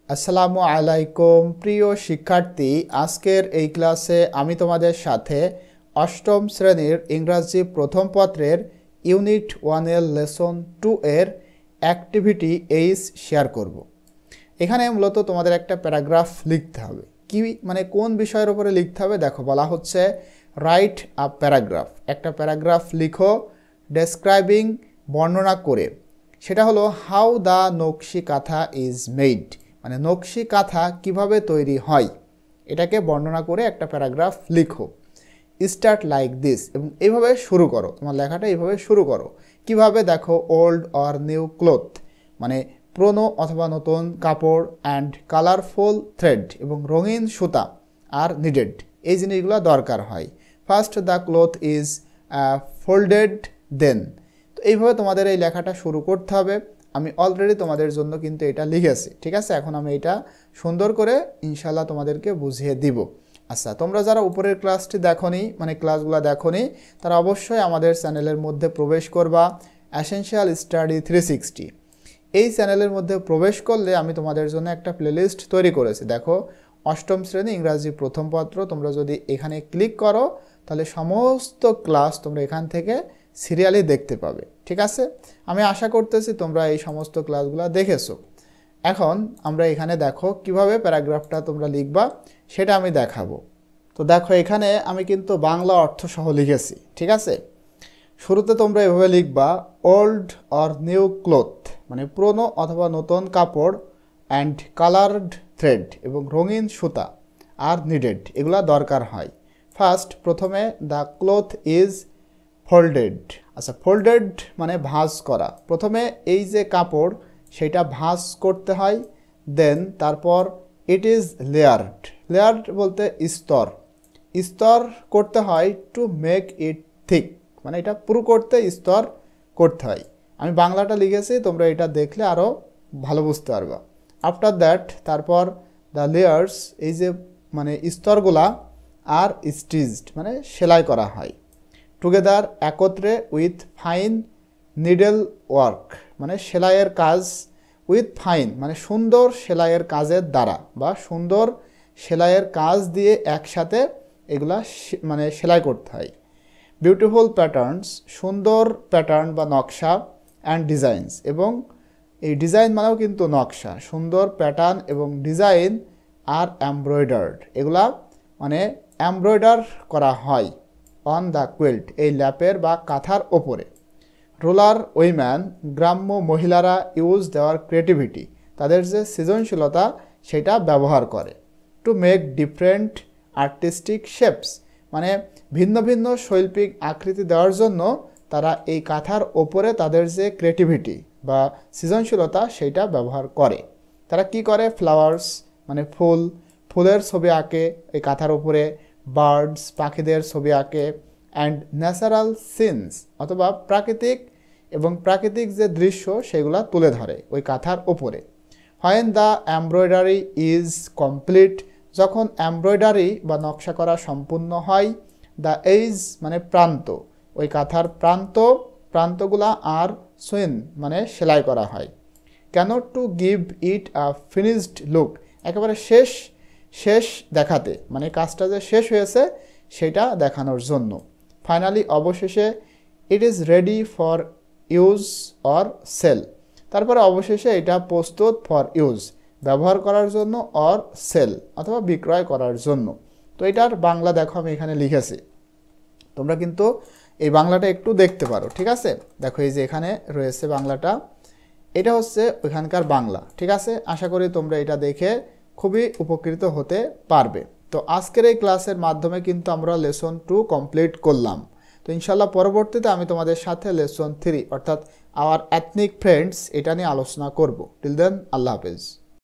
আসসালামু আলাইকুম প্রিয় শিক্ষার্থী, আজকের এই ক্লাসে আমি তোমাদের সাথে অষ্টম শ্রেণীর ইংরাজি প্রথম পত্রের ইউনিট 1 এর লেসন 2 এর অ্যাক্টিভিটি 8 শেয়ার করব। এখানে মূলত তোমাদের একটা প্যারাগ্রাফ লিখতে হবে। কি মানে কোন বিষয়ের উপরে লিখতে হবে দেখো, বলা হচ্ছে রাইট আ প্যারাগ্রাফ। একটা প্যারাগ্রাফ লিখো ডেসক্রাইবিং, বর্ণনা করে। সেটা হলো হাউ দ্য নকশি কাঁথা ইজ মেড, মানে নকশি কাঁথা কিভাবে তৈরি হয়, এটাকে বর্ণনা করে একটা প্যারাগ্রাফ লিখো। স্টার্ট লাইক দিস, এবং এইভাবে শুরু করো, তোমার লেখাটা এইভাবে শুরু করো। কিভাবে দেখো, ওল্ড অর নিউ ক্লথ, মানে পুরনো অথবা নতুন কাপড়, অ্যান্ড কালারফুল থ্রেড, এবং রঙিন সুতা আর নিডেড, এই জিনিসগুলো দরকার হয়। First the cloth is folded then. তো এইভাবে তোমাদের এই লেখাটা শুরু করতে হবে। আমি অলরেডি তোমাদের জন্য কিন্তু এটা লিখেছি, ঠিক আছে। এখন আমি এটা সুন্দর করে ইনশাল্লাহ তোমাদেরকে বুঝিয়ে দিব। আচ্ছা, তোমরা যারা উপরের ক্লাসটি দেখোনি, মানে ক্লাসগুলো দেখোনি, তারা অবশ্যই আমাদের চ্যানেলের মধ্যে প্রবেশ করবা, এসেনশিয়াল স্টাডি 360। এই চ্যানেলের মধ্যে প্রবেশ করলে আমি তোমাদের জন্য একটা প্লেলিস্ট তৈরি করেছি। দেখো, অষ্টম শ্রেণী ইংরাজি প্রথম পত্র, তোমরা যদি এখানে ক্লিক করো তাহলে সমস্ত ক্লাস তোমরা এখান থেকে সিরিয়ালি দেখতে পাবে, ঠিক আছে। আমি আশা করতেছি তোমরা এই সমস্ত ক্লাসগুলো দেখেছো। এখন আমরা এখানে দেখো কিভাবে প্যারাগ্রাফটা তোমরা লিখবা সেটা আমি দেখাবো। তো দেখো, এখানে আমি কিন্তু বাংলা অর্থ সহ লিখেছি, ঠিক আছে। শুরুতে তোমরা এভাবে লিখবা, ওল্ড অর নিউ ক্লথ, মানে পুরনো অথবা নতুন কাপড়, অ্যান্ড কালার্ড থ্রেড, এবং রঙিন সুতা আর নিডেড, এগুলা দরকার হয়। ফার্স্ট, প্রথমে দ্য ক্লথ ইজ ফোল্ডেড। আচ্ছা, ফোল্ডেড মানে ভাঁজ করা। প্রথমে এই যে কাপড় সেটা ভাঁজ করতে হয়। দেন তারপর ইট ইজ লেয়ার্ড। লেয়ার্ড বলতে স্তর, স্তর করতে হয়। টু মেক ইট থিক, মানে এটা পুরো করতে স্তর করতে হয়। আমি বাংলাটা লিখেছি, তোমরা এটা দেখলে আরও ভালো বুঝতে পারবা। আফটার দ্যাট, তারপর দ্য লেয়ার্স, এই যে মানে স্তরগুলা, আর স্টিচড, মানে সেলাই করা হয়। টুগেদার, একত্রে, উইথ ফাইন নিডল ওয়ার্ক, মানে সেলাইয়ের কাজ। উইথ ফাইন মানে সুন্দর সেলাইয়ের কাজের দ্বারা, বা সুন্দর সেলাইয়ের কাজ দিয়ে একসাথে এগুলা মানে সেলাই করতে হয়। বিউটিফুল প্যাটার্নস, সুন্দর প্যাটার্ন বা নকশা, অ্যান্ড ডিজাইনস, এবং এই ডিজাইন মানেও কিন্তু নকশা। সুন্দর প্যাটার্ন এবং ডিজাইন আর এমব্রয়ডার্ড, এগুলা মানে এমব্রয়ডার করা হয়। অন দ্য কুইল্ট, এই ল্যাপের বা কাঁথার ওপরে। রুরাল উইম্যান, গ্রাম্য মহিলারা, ইউজ দেওয়ার ক্রিয়েটিভিটি, তাদের যে সৃজনশীলতা সেটা ব্যবহার করে। To make different artistic shapes, মানে ভিন্ন ভিন্ন শৈল্পিক আকৃতি দেওয়ার জন্য তারা এই কাঁথার ওপরে তাদের যে ক্রিয়েটিভিটি বা সৃজনশীলতা সেইটা ব্যবহার করে। তারা কি করে, ফ্লাওয়ার্স মানে ফুল, ফুলের ছবি আঁকে এই কাঁথার উপরে। বার্ডস, পাখিদের ছবি আঁকে। অ্যান্ড ন্যাচারাল সিনস, অথবা প্রাকৃতিক এবং প্রাকৃতিক যে দৃশ্য সেগুলা তুলে ধরে ওই কাঁথার ওপরে। When the embroidery is complete, যখন এমব্রয়ডারি বা নকশা করা সম্পূর্ণ হয়। দ্য এজ মানে প্রান্ত, ওই কাঁথার প্রান্তগুলা আর সুইন মানে সেলাই করা হয়। Can't, to give it a finished look, একেবারে শেষ দেখাতে, মানে কাজটা যে শেষ হয়েছে সেটা দেখানোর জন্য। ফাইনালি, অবশেষে, it is ready for use or sale, তারপরে অবশেষে এটা প্রস্তুত ফর ইউজ, ব্যবহার করার জন্য, অর সেল অথবা বিক্রয় করার জন্য। তো এটার বাংলা দেখো আমি এখানে লিখেছি, তোমরা কিন্তু এই বাংলাটা একটু দেখতে পারো, ঠিক আছে। দেখো, এই যে এখানে রয়েছে বাংলাটা, এটা হচ্ছে ওইখানকার বাংলা, ঠিক আছে। আশা করি তোমরা এটা দেখে খুবই উপকৃত হতে পারবে। তো আজকের এই ক্লাসের মাধ্যমে কিন্তু আমরা লেসন 2 কমপ্লিট করলাম। তো ইনশাল্লাহ পরবর্তীতে আমি তোমাদের সাথে লেসন 3 অর্থাৎ আওয়ার এথনিক ফ্রেন্ডস এটা নিয়ে আলোচনা করব। টিল দেন, আল্লাহ হাফেজ।